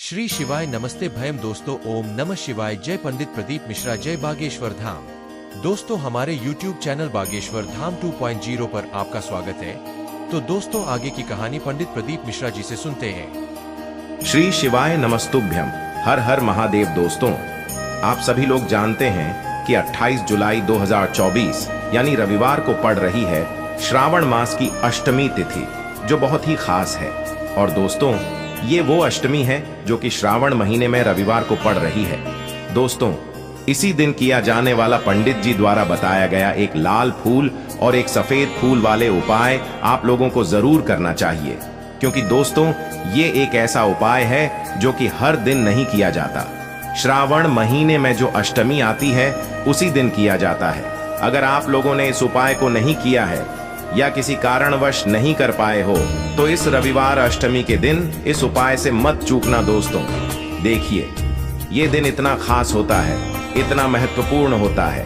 श्री शिवाय नमस्ते भयम दोस्तों, ओम नमः शिवाय। जय पंडित प्रदीप मिश्रा, जय बागेश्वर धाम। दोस्तों, हमारे YouTube चैनल बागेश्वर धाम 2.0 पर आपका स्वागत है। तो दोस्तों, आगे की कहानी पंडित प्रदीप मिश्रा जी से सुनते हैं। श्री शिवाय नमस्तुभ्यम। हर हर महादेव। दोस्तों, आप सभी लोग जानते हैं कि 28 जुलाई 2024 यानी रविवार को पड़ रही है श्रावण मास की अष्टमी तिथि, जो बहुत ही खास है। और दोस्तों, ये वो अष्टमी है जो कि श्रावण महीने में रविवार को पड़ रही है। दोस्तों, इसी दिन किया जाने वाला पंडित जी द्वारा बताया गया एक लाल फूल और एक सफेद फूल वाले उपाय आप लोगों को जरूर करना चाहिए, क्योंकि दोस्तों, ये एक ऐसा उपाय है जो कि हर दिन नहीं किया जाता। श्रावण महीने में जो अष्टमी आती है उसी दिन किया जाता है। अगर आप लोगों ने इस उपाय को नहीं किया है या किसी कारणवश नहीं कर पाए हो, तो इस रविवार अष्टमी के दिन इस उपाय से मत चूकना। दोस्तों, देखिए, ये दिन इतना खास होता है, इतना महत्वपूर्ण होता है।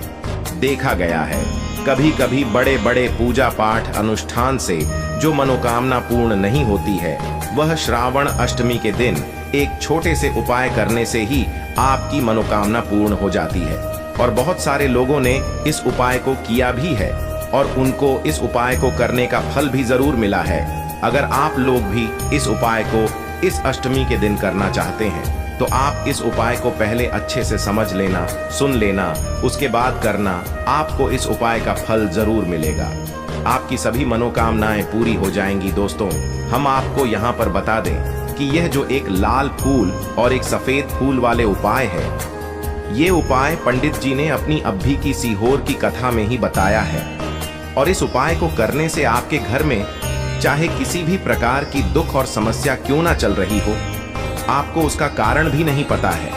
देखा गया है कभी कभी बड़े बड़े पूजा पाठ अनुष्ठान से जो मनोकामना पूर्ण नहीं होती है, वह श्रावण अष्टमी के दिन एक छोटे से उपाय करने से ही आपकी मनोकामना पूर्ण हो जाती है। और बहुत सारे लोगों ने इस उपाय को किया भी है और उनको इस उपाय को करने का फल भी जरूर मिला है। अगर आप लोग भी इस उपाय को इस अष्टमी के दिन करना चाहते हैं, तो आप इस उपाय को पहले अच्छे से समझ लेना, सुन लेना, उसके बाद करना। आपको इस उपाय का फल जरूर मिलेगा, आपकी सभी मनोकामनाएं पूरी हो जाएंगी। दोस्तों, हम आपको यहाँ पर बता दें कि यह जो एक लाल फूल और एक सफेद फूल वाले उपाय है, ये उपाय पंडित जी ने अपनी अभी की सीहोर की कथा में ही बताया है। और इस उपाय को करने से आपके घर में चाहे किसी भी प्रकार की दुख और समस्या क्यों ना चल रही हो, आपको उसका कारण भी नहीं पता है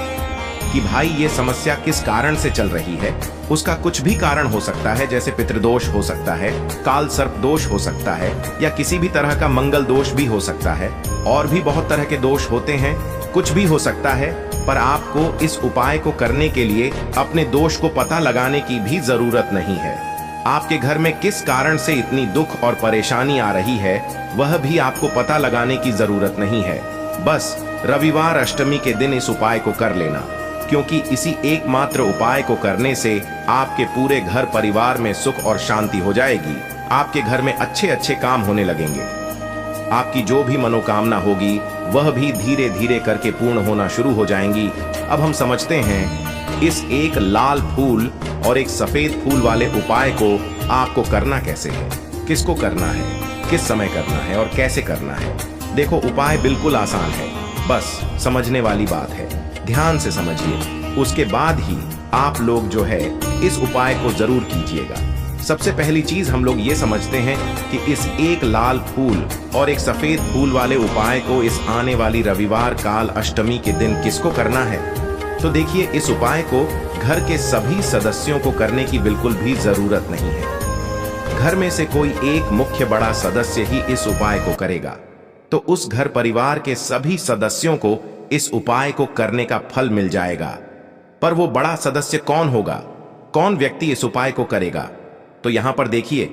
कि भाई ये समस्या किस कारण से चल रही है। उसका कुछ भी कारण हो सकता है, जैसे पितृदोष हो सकता है, काल सर्प दोष हो सकता है, या किसी भी तरह का मंगल दोष भी हो सकता है। और भी बहुत तरह के दोष होते हैं, कुछ भी हो सकता है। पर आपको इस उपाय को करने के लिए अपने दोष को पता लगाने की भी जरूरत नहीं है। आपके घर में किस कारण से इतनी दुख और परेशानी आ रही है, वह भी आपको पता लगाने की जरूरत नहीं है। बस रविवार अष्टमी के दिन इस उपाय को कर लेना, क्योंकि इसी एकमात्र उपाय को करने से आपके पूरे घर परिवार में सुख और शांति हो जाएगी। आपके घर में अच्छे अच्छे काम होने लगेंगे। आपकी जो भी मनोकामना होगी वह भी धीरे धीरे करके पूर्ण होना शुरू हो जाएंगी। अब हम समझते हैं इस एक लाल फूल और एक सफेद फूल वाले उपाय को आपको करना कैसे है, किसको करना है, किस समय करना है और कैसे करना है। देखो, उपाय बिल्कुल आसान है, बस समझने वाली बात है। ध्यान से समझिए, उसके बाद ही आप लोग जो है इस उपाय को जरूर कीजिएगा। सबसे पहली चीज हम लोग ये समझते हैं कि इस एक लाल फूल और एक सफेद फूल वाले उपाय को इस आने वाली रविवार काल अष्टमी के दिन किसको करना है। तो देखिए, इस उपाय को घर के सभी सदस्यों को करने की बिल्कुल भी जरूरत नहीं है। घर में से कोई एक मुख्य बड़ा सदस्य ही इस उपाय को करेगा, तो उस घर परिवार के सभी सदस्यों को इस उपाय को करने का फल मिल जाएगा। पर वो बड़ा सदस्य कौन होगा, कौन व्यक्ति इस उपाय को करेगा? तो यहां पर देखिए,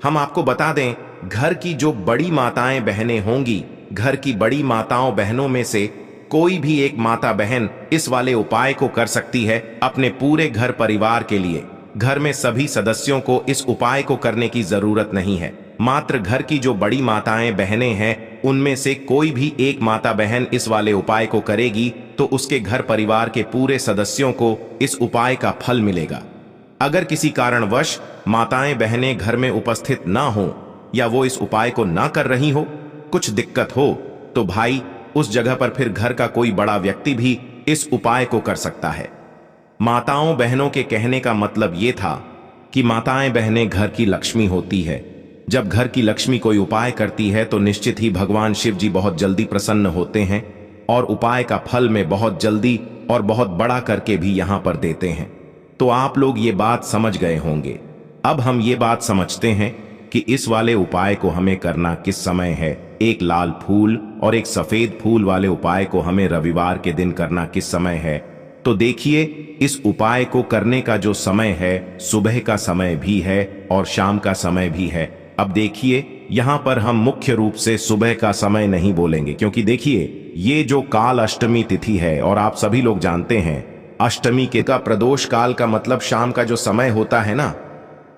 हम आपको बता दें, घर की जो बड़ी माताएं बहनें होंगी, घर की बड़ी माताओं बहनों में से कोई भी एक माता बहन इस वाले उपाय को कर सकती है अपने पूरे घर परिवार के लिए। घर में सभी सदस्यों को इस उपाय को करने की जरूरत नहीं है। मात्र घर की जो बड़ी माताएं बहनें हैं, उनमें से कोई भी एक माता बहन इस वाले उपाय को करेगी, तो उसके घर परिवार के पूरे सदस्यों को इस उपाय का फल मिलेगा। अगर किसी कारणवश माताएं बहनें घर में उपस्थित ना हो या वो इस उपाय को ना कर रही हो, कुछ दिक्कत हो, तो भाई उस जगह पर फिर घर का कोई बड़ा व्यक्ति भी इस उपाय को कर सकता है। माताओं बहनों के कहने का मतलब ये था कि माताएं बहनें घर की लक्ष्मी होती है। जब घर की लक्ष्मी कोई उपाय करती है तो निश्चित ही भगवान शिव जी बहुत जल्दी प्रसन्न होते हैं और उपाय का फल में बहुत जल्दी और बहुत बड़ा करके भी यहां पर देते हैं। तो आप लोग ये बात समझ गए होंगे। अब हम ये बात समझते हैं कि इस वाले उपाय को हमें करना किस समय है। एक लाल फूल और एक सफेद फूल वाले उपाय को हमें रविवार के दिन करना किस समय है। तो देखिए, इस उपाय को करने का जो समय है, सुबह का समय भी है और शाम का समय भी है। अब देखिए, यहाँ पर हम मुख्य रूप से सुबह का समय नहीं बोलेंगे, क्योंकि देखिए ये जो काल अष्टमी तिथि है और आप सभी लोग जानते हैं अष्टमी के का प्रदोष काल का मतलब शाम का जो समय होता है ना,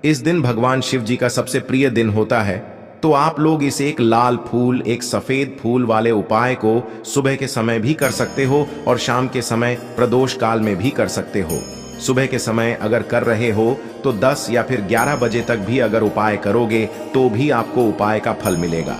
इस दिन भगवान शिव जी का सबसे प्रिय दिन होता है। तो आप लोग इस एक लाल फूल, एक सफेद फूल वाले उपाय को सुबह के समय भी कर सकते हो और शाम के समय प्रदोष काल में भी कर सकते हो। सुबह के समय अगर कर रहे हो तो 10 या फिर 11 बजे तक भी अगर उपाय करोगे तो भी आपको उपाय का फल मिलेगा।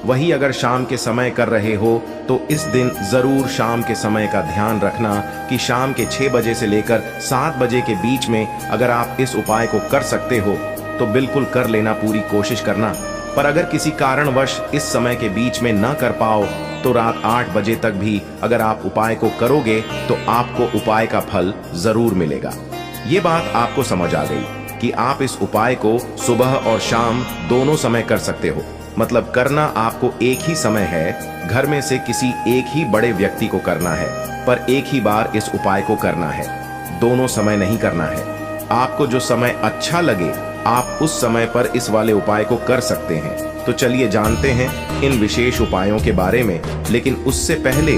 वही अगर शाम के समय कर रहे हो तो इस दिन जरूर शाम के समय का ध्यान रखना कि शाम के 6 बजे से लेकर 7 बजे के बीच में अगर आप इस उपाय को कर सकते हो तो बिल्कुल कर लेना, पूरी कोशिश करना। पर अगर किसी कारणवश इस समय के बीच में न कर पाओ तो रात 8 बजे तक भी अगर आप उपाय को करोगे तो आपको उपाय का फल जरूर मिलेगा। ये बात आपको समझ आ गई कि आप इस उपाय को सुबह और शाम दोनों समय कर सकते हो। मतलब करना आपको एक ही समय है, घर में से किसी एक ही बड़े व्यक्ति को करना है, पर एक ही बार इस उपाय को करना है, दोनों समय नहीं करना है। आपको जो समय अच्छा लगे आप उस समय पर इस वाले उपाय को कर सकते हैं। तो चलिए जानते हैं इन विशेष उपायों के बारे में। लेकिन उससे पहले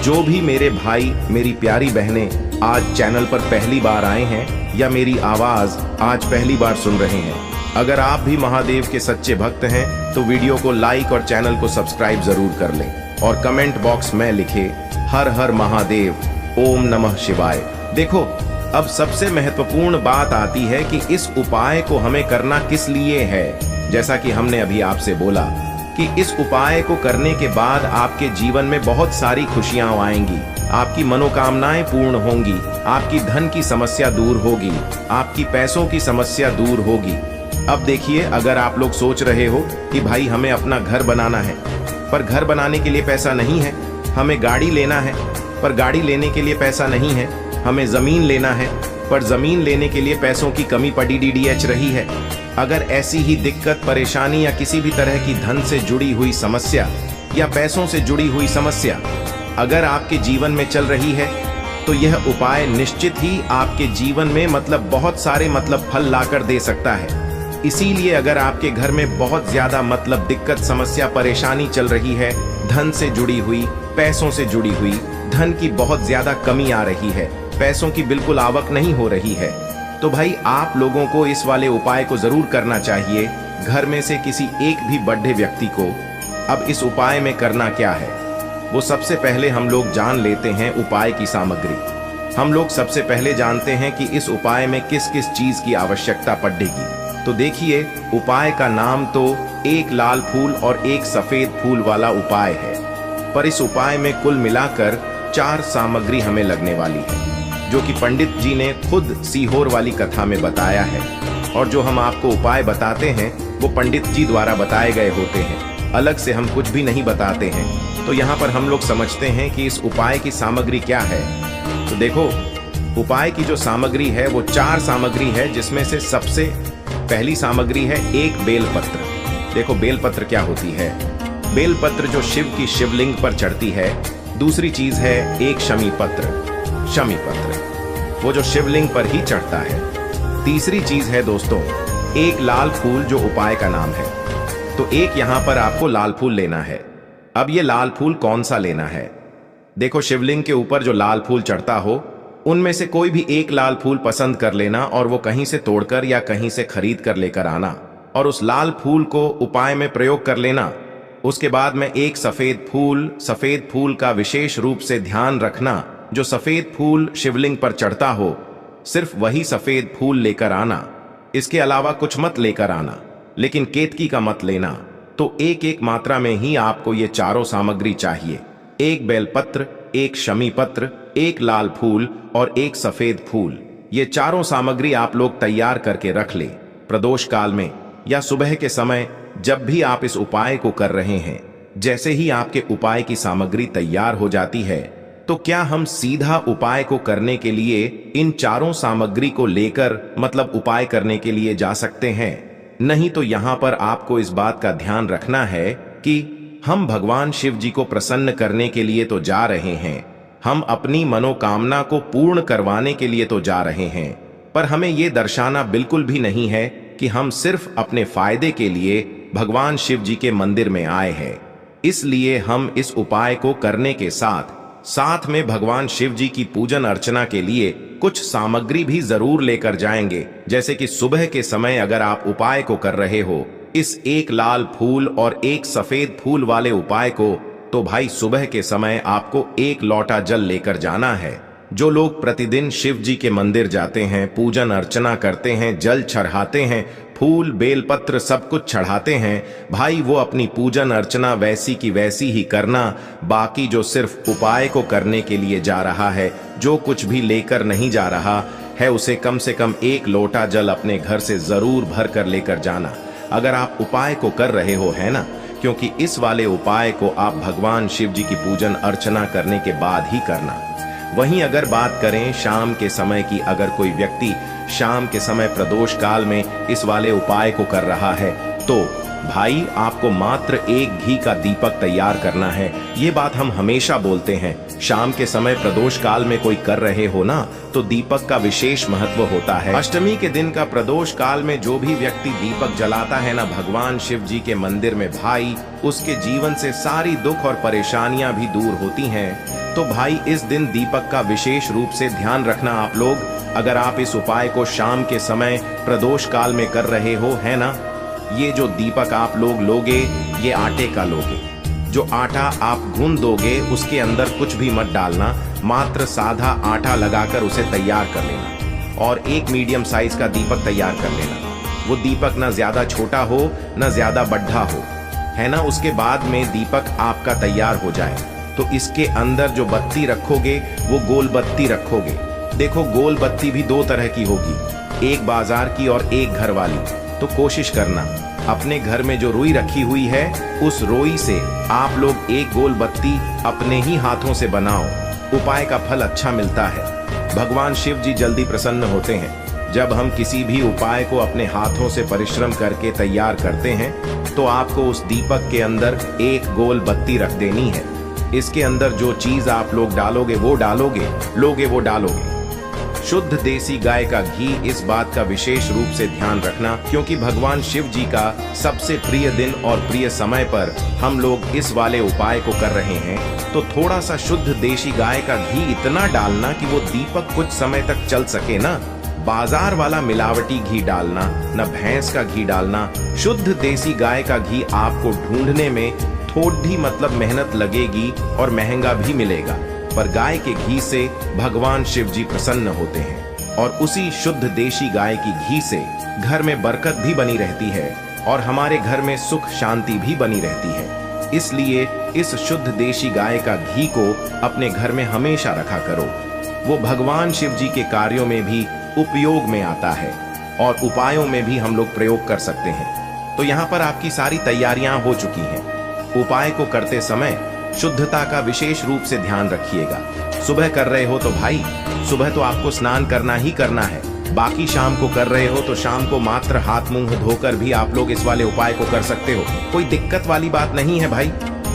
जो भी मेरे भाई, मेरी प्यारी बहनें आज चैनल पर पहली बार आए हैं या मेरी आवाज आज पहली बार सुन रहे हैं, अगर आप भी महादेव के सच्चे भक्त हैं तो वीडियो को लाइक और चैनल को सब्सक्राइब जरूर कर लें और कमेंट बॉक्स में लिखे हर हर महादेव, ओम नमः शिवाय। देखो, अब सबसे महत्वपूर्ण बात आती है कि इस उपाय को हमें करना किस लिए है। जैसा कि हमने अभी आपसे बोला कि इस उपाय को करने के बाद आपके जीवन में बहुत सारी खुशियां आएंगी, आपकी मनोकामनाएं पूर्ण होंगी, आपकी धन की समस्या दूर होगी, आपकी पैसों की समस्या दूर होगी। अब देखिए, अगर आप लोग सोच रहे हो कि भाई हमें अपना घर बनाना है पर घर बनाने के लिए पैसा नहीं है, हमें गाड़ी लेना है पर गाड़ी लेने के लिए पैसा नहीं है, हमें जमीन लेना है पर जमीन लेने के लिए पैसों की कमी पड़ी डीडीएच रही है। अगर ऐसी ही दिक्कत, परेशानी या किसी भी तरह की धन से जुड़ी हुई समस्या या पैसों से जुड़ी हुई समस्या अगर आपके जीवन में चल रही है तो यह उपाय निश्चित ही आपके जीवन में बहुत सारे फल लाकर दे सकता है। इसीलिए अगर आपके घर में बहुत ज्यादा दिक्कत, समस्या, परेशानी चल रही है, धन से जुड़ी हुई, पैसों से जुड़ी हुई, धन की बहुत ज्यादा कमी आ रही है, पैसों की बिल्कुल आवक नहीं हो रही है, तो भाई आप लोगों को इस वाले उपाय को जरूर करना चाहिए, घर में से किसी एक भी बड़े व्यक्ति को। अब इस उपाय में करना क्या है, वो सबसे पहले हम लोग जान लेते हैं उपाय की सामग्री। हम लोग सबसे पहले जानते हैं कि इस उपाय में किस किस चीज की आवश्यकता पड़ेगी। तो देखिए, उपाय का नाम तो एक लाल फूल और एक सफेद फूल वाला उपाय है, पर इस उपाय में कुल मिलाकर 4 सामग्री हमें लगने वाली है, जो कि पंडित जी ने खुद सीहोर वाली कथा में बताया है। और जो हम आपको उपाय बताते हैं वो पंडित जी द्वारा बताए गए होते हैं, अलग से हम कुछ भी नहीं बताते हैं। तो यहाँ पर हम लोग समझते हैं कि इस उपाय की सामग्री क्या है। तो देखो, उपाय की जो सामग्री है वो 4 सामग्री है, जिसमें से सबसे पहली सामग्री है एक बेलपत्र। देखो, बेलपत्र क्या होती है? बेलपत्र जो शिव की शिवलिंग पर चढ़ती है। दूसरी चीज है एक शमी पत्र। शमी पत्र वो जो शिवलिंग पर ही चढ़ता है। तीसरी चीज है दोस्तों एक लाल फूल, जो उपाय का नाम है। तो एक यहां पर आपको लाल फूल लेना है। अब ये लाल फूल कौन सा लेना है? देखो, शिवलिंग के ऊपर जो लाल फूल चढ़ता हो उनमें से कोई भी एक लाल फूल पसंद कर लेना और वो कहीं से तोड़कर या कहीं से खरीद कर लेकर आना और उस लाल फूल को उपाय में प्रयोग कर लेना। उसके बाद में एक सफेद फूल का विशेष रूप से ध्यान रखना। जो सफेद फूल शिवलिंग पर चढ़ता हो सिर्फ वही सफेद फूल लेकर आना, इसके अलावा कुछ मत लेकर आना, लेकिन केतकी का मत लेना। तो एक एक मात्रा में ही आपको ये चारों सामग्री चाहिए। एक बेलपत्र, एक शमी पत्र, एक लाल फूल और एक सफेद फूल। ये चारों सामग्री आप लोग तैयार करके रख ले। प्रदोष काल में या सुबह के समय जब भी आप इस उपाय को कर रहे हैं, जैसे ही आपके उपाय की सामग्री तैयार हो जाती है तो क्या हम सीधा उपाय को करने के लिए इन चारों सामग्री को लेकर उपाय करने के लिए जा सकते हैं? नहीं, तो यहाँ पर आपको इस बात का ध्यान रखना है कि हम भगवान शिव जी को प्रसन्न करने के लिए तो जा रहे हैं, हम अपनी मनोकामना को पूर्ण करवाने के लिए तो जा रहे हैं, पर हमें ये दर्शाना बिल्कुल भी नहीं है कि हम सिर्फ अपने फायदे के लिए भगवान शिव जी के मंदिर में आए हैं। इसलिए हम इस उपाय को करने के साथ साथ में भगवान शिव जी की पूजन अर्चना के लिए कुछ सामग्री भी जरूर लेकर जाएंगे। जैसे कि सुबह के समय अगर आप उपाय को कर रहे हो, इस एक लाल फूल और एक सफेद फूल वाले उपाय को, तो भाई सुबह के समय आपको एक लोटा जल लेकर जाना है। जो लोग प्रतिदिन शिव जी के मंदिर जाते हैं, पूजन अर्चना करते हैं, जल चढ़ाते हैं, फूल बेलपत्र सब कुछ चढ़ाते हैं, भाई वो अपनी पूजन अर्चना वैसी की वैसी ही करना। बाकी जो सिर्फ उपाय को करने के लिए जा रहा है, जो कुछ भी लेकर नहीं जा रहा है, उसे कम से कम एक लोटा जल अपने घर से जरूर भर कर लेकर जाना। अगर आप उपाय को कर रहे हो, है ना, क्योंकि इस वाले उपाय को आप भगवान शिव जी की पूजन अर्चना करने के बाद ही करना। वहीं अगर बात करें शाम के समय की, अगर कोई व्यक्ति शाम के समय प्रदोष काल में इस वाले उपाय को कर रहा है, तो भाई आपको मात्र एक घी का दीपक तैयार करना है। ये बात हम हमेशा बोलते हैं। शाम के समय प्रदोष काल में कोई कर रहे हो ना, तो दीपक का विशेष महत्व होता है। अष्टमी के दिन का प्रदोष काल में जो भी व्यक्ति दीपक जलाता है ना भगवान शिव जी के मंदिर में, भाई उसके जीवन से सारी दुख और परेशानियां भी दूर होती हैं। तो भाई इस दिन दीपक का विशेष रूप से ध्यान रखना आप लोग। अगर आप इस उपाय को शाम के समय प्रदोष काल में कर रहे हो, है ना, ये जो दीपक आप लोग लोगे, ये आटे का लोगे। जो आटा आप गूंद दोगे उसके अंदर कुछ भी मत डालना, मात्र साधा आटा लगाकर उसे तैयार कर लेना और एक मीडियम साइज का दीपक तैयार कर लेना। वो दीपक ना ज्यादा छोटा हो ना ज्यादा बड़ा हो, है ना। उसके बाद में दीपक आपका तैयार हो जाए तो इसके अंदर जो बत्ती रखोगे वो गोल बत्ती रखोगे। देखो गोल बत्ती भी दो तरह की होगी, एक बाजार की और एक घर वाली। तो कोशिश करना अपने घर में जो रुई रखी हुई है, उस रुई से आप लोग एक गोल बत्ती अपने ही हाथों से बनाओ। उपाय का फल अच्छा मिलता है। भगवान शिव जी जल्दी प्रसन्न होते हैं। जब हम किसी भी उपाय को अपने हाथों से परिश्रम करके तैयार करते हैं, तो आपको उस दीपक के अंदर एक गोल बत्ती रख देनी है। इसके अंदर जो चीज आप लोग डालोगे वो डालोगे, लोगे वो डालोगे। शुद्ध देसी गाय का घी, इस बात का विशेष रूप से ध्यान रखना, क्योंकि भगवान शिव जी का सबसे प्रिय दिन और प्रिय समय पर हम लोग इस वाले उपाय को कर रहे हैं। तो थोड़ा सा शुद्ध देसी गाय का घी इतना डालना कि वो दीपक कुछ समय तक चल सके ना। बाजार वाला मिलावटी घी डालना, न भैंस का घी डालना। शुद्ध देसी गाय का घी आपको ढूंढने में थोड़ी मतलब मेहनत लगेगी और महंगा भी मिलेगा, पर गाय के घी से भगवान शिव जी प्रसन्न होते हैं। और उसी शुद्ध देशी गाय की घी से घर में बरकत भी बनी रहती है और हमारे घर में सुख शांति भी बनी रहती है। इसलिए इस शुद्ध देशी गाय का घी को अपने घर में हमेशा रखा करो। वो भगवान शिव जी के कार्यों में भी उपयोग में आता है और उपायों में भी हम लोग प्रयोग कर सकते हैं। तो यहाँ पर आपकी सारी तैयारियां हो चुकी हैं। उपाय को करते समय शुद्धता का विशेष रूप से ध्यान रखिएगा। सुबह कर रहे हो तो भाई सुबह तो आपको स्नान करना ही करना है। बाकी शाम को कर रहे हो तो शाम को मात्र हाथ मुंह धोकर भी आप लोग इस वाले उपाय को कर सकते हो। कोई दिक्कत वाली बात नहीं है भाई।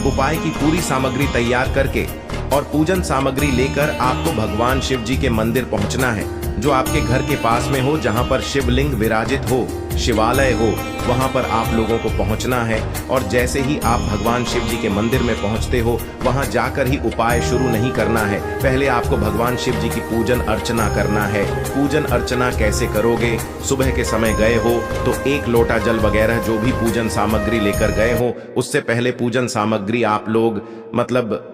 उपाय की पूरी सामग्री तैयार करके और पूजन सामग्री लेकर आपको भगवान शिव जी के मंदिर पहुंचना है, जो आपके घर के पास में हो, जहां पर शिवलिंग विराजित हो, शिवालय हो, वहां पर आप लोगों को पहुंचना है। और जैसे ही आप भगवान शिव जी के मंदिर में पहुंचते हो, वहां जाकर ही उपाय शुरू नहीं करना है। पहले आपको भगवान शिव जी की पूजन अर्चना करना है। पूजन अर्चना कैसे करोगे? सुबह के समय गए हो तो एक लोटा जल वगैरह जो भी पूजन सामग्री लेकर गए हो, उससे पहले पूजन सामग्री आप लोग मतलब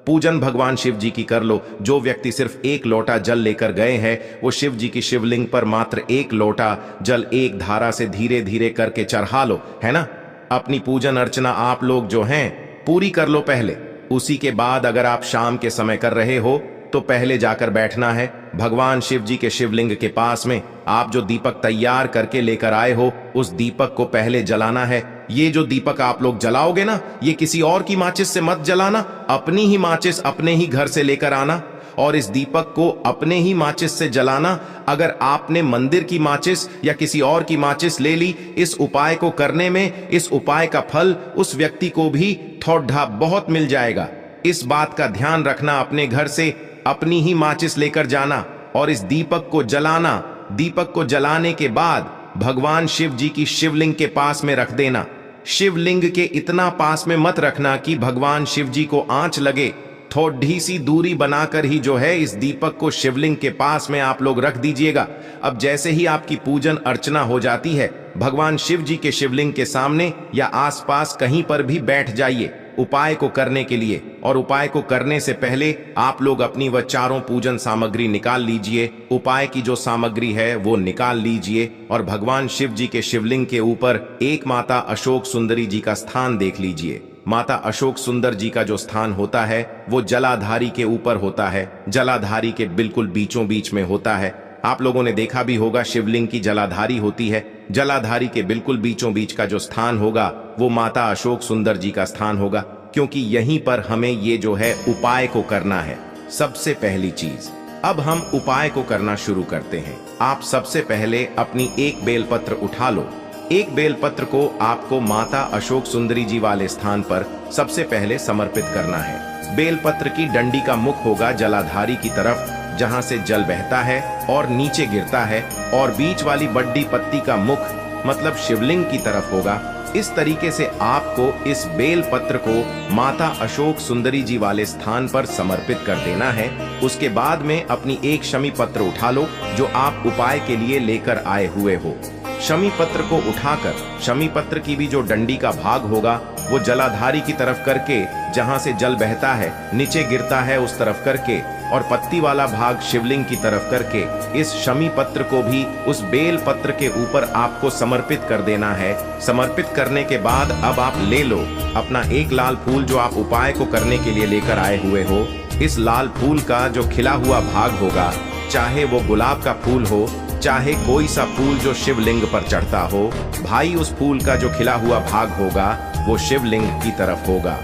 पूजन भगवान शिव जी की कर लो। जो व्यक्ति सिर्फ एक लोटा जल लेकर गए हैं, वो शिव जी की शिवलिंग पर मात्र एक लोटा जल एक धारा से धीरे धीरे करके चढ़ा लो, है ना। अपनी पूजन अर्चना आप लोग जो हैं पूरी कर लो पहले। उसी के बाद अगर आप शाम के समय कर रहे हो तो पहले जाकर बैठना है भगवान शिव जी के शिवलिंग के पास में। आप जो दीपक तैयार करके लेकर आए हो, उस दीपक को पहले जलाना है। ये जो दीपक आप लोग जलाओगे ना, ये किसी और की माचिस से मत जलाना, अपनी ही माचिस अपने ही घर से लेकर आना और इस दीपक को अपने ही माचिस से जलाना। अगर आपने मंदिर की माचिस या किसी और की माचिस ले ली, इस उपाय को करने में इस उपाय का फल उस व्यक्ति को भी थोड़ा बहुत मिल जाएगा। इस बात का ध्यान रखना, अपने घर से अपनी ही माचिस लेकर जाना और इस दीपक को जलाना। दीपक को जलाने के बाद भगवान शिव जी की शिवलिंग के पास में रख देना। शिवलिंग के इतना पास में मत रखना कि भगवान शिव जी को आंच लगे। थोड़ी सी दूरी बनाकर ही जो है इस दीपक को शिवलिंग के पास में आप लोग रख दीजिएगा। अब जैसे ही आपकी पूजन अर्चना हो जाती है, भगवान शिव जी के शिवलिंग के सामने या आसपास कहीं पर भी बैठ जाइए उपाय को करने के लिए। और उपाय को करने से पहले आप लोग अपनी वह चारों पूजन सामग्री निकाल लीजिए। उपाय की जो सामग्री है वो निकाल लीजिए और भगवान शिव जी के शिवलिंग के ऊपर एक माता अशोक सुंदरी जी का स्थान देख लीजिए। माता अशोक सुंदर जी का जो स्थान होता है वो जलाधारी के ऊपर होता है, जलाधारी के बिल्कुल बीचों बीच में होता है। आप लोगों ने देखा भी होगा शिवलिंग की जलाधारी होती है। जलाधारी के बिल्कुल बीचों बीच का जो स्थान होगा वो माता अशोक सुंदर जी का स्थान होगा, क्योंकि यहीं पर हमें ये जो है उपाय को करना है। सबसे पहली चीज, अब हम उपाय को करना शुरू करते हैं। आप सबसे पहले अपनी एक बेलपत्र उठा लो। एक बेलपत्र को आपको माता अशोक सुंदरी जी वाले स्थान पर सबसे पहले समर्पित करना है। बेलपत्र की डंडी का मुख होगा जलाधारी की तरफ, जहां से जल बहता है और नीचे गिरता है, और बीच वाली बड्डी पत्ती का मुख मतलब शिवलिंग की तरफ होगा। इस तरीके से आपको इस बेल पत्र को माता अशोक सुंदरी जी वाले स्थान पर समर्पित कर देना है। उसके बाद में अपनी एक शमी पत्र उठा लो जो आप उपाय के लिए लेकर आए हुए हो। शमी पत्र को उठाकर शमी पत्र की भी जो डंडी का भाग होगा वो जलाधारी की तरफ करके, जहां से जल बहता है नीचे गिरता है उस तरफ करके, और पत्ती वाला भाग शिवलिंग की तरफ करके इस शमी पत्र को भी उस बेल पत्र के ऊपर आपको समर्पित कर देना है। समर्पित करने के बाद अब आप ले लो अपना एक लाल फूल जो आप उपाय को करने के लिए लेकर आए हुए हो। इस लाल फूल का जो खिला हुआ भाग होगा, चाहे वो गुलाब का फूल हो, चाहे कोई सा फूल जो शिवलिंग पर चढ़ता हो, भाई उस फूल का जो खिला हुआ भाग होगा वो शिवलिंग की तरफ होगा।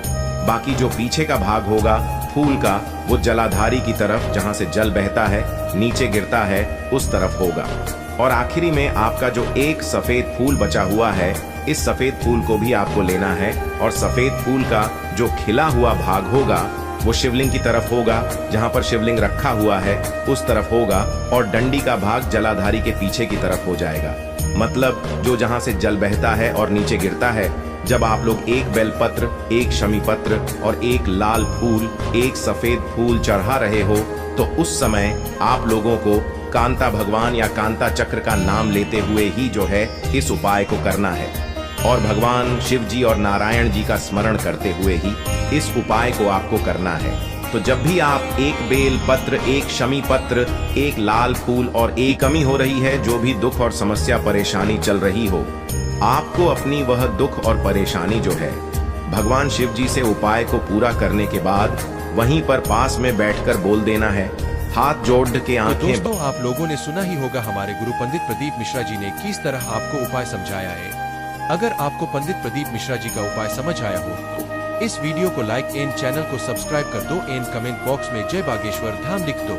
बाकी जो पीछे का भाग होगा फूल का वो जलाधारी की तरफ, जहां से जल बहता है नीचे गिरता है उस तरफ होगा। और आखिरी में आपका जो एक सफेद फूल बचा हुआ है, इस सफेद फूल को भी आपको लेना है और सफेद फूल का जो खिला हुआ भाग होगा वो शिवलिंग की तरफ होगा, जहां पर शिवलिंग रखा हुआ है उस तरफ होगा, और डंडी का भाग जलाधारी के पीछे की तरफ हो जाएगा। मतलब जो जहां से जल बहता है और नीचे गिरता है। जब आप लोग एक बेलपत्र, एक शमी पत्र और एक लाल फूल, एक सफेद फूल चढ़ा रहे हो, तो उस समय आप लोगों को कांता भगवान या कांता चक्र का नाम लेते हुए ही जो है इस उपाय को करना है, और भगवान शिव जी और नारायण जी का स्मरण करते हुए ही इस उपाय को आपको करना है। तो जब भी आप एक बेल पत्र, एक शमी पत्र, एक लाल फूल और एक कमी हो रही है, जो भी दुख और समस्या परेशानी चल रही हो, आपको अपनी वह दुख और परेशानी जो है भगवान शिव जी से उपाय को पूरा करने के बाद वहीं पर पास में बैठकर बोल देना है, हाथ जोड़ के आंखें। तो दोस्तों, आप लोगों ने सुना ही होगा हमारे गुरु पंडित प्रदीप मिश्रा जी ने किस तरह आपको उपाय समझाया है। अगर आपको पंडित प्रदीप मिश्रा जी का उपाय समझ आया हो तो इस वीडियो को लाइक एंड चैनल को सब्सक्राइब कर दो एंड कमेंट बॉक्स में जय बागेश्वर धाम लिख दो।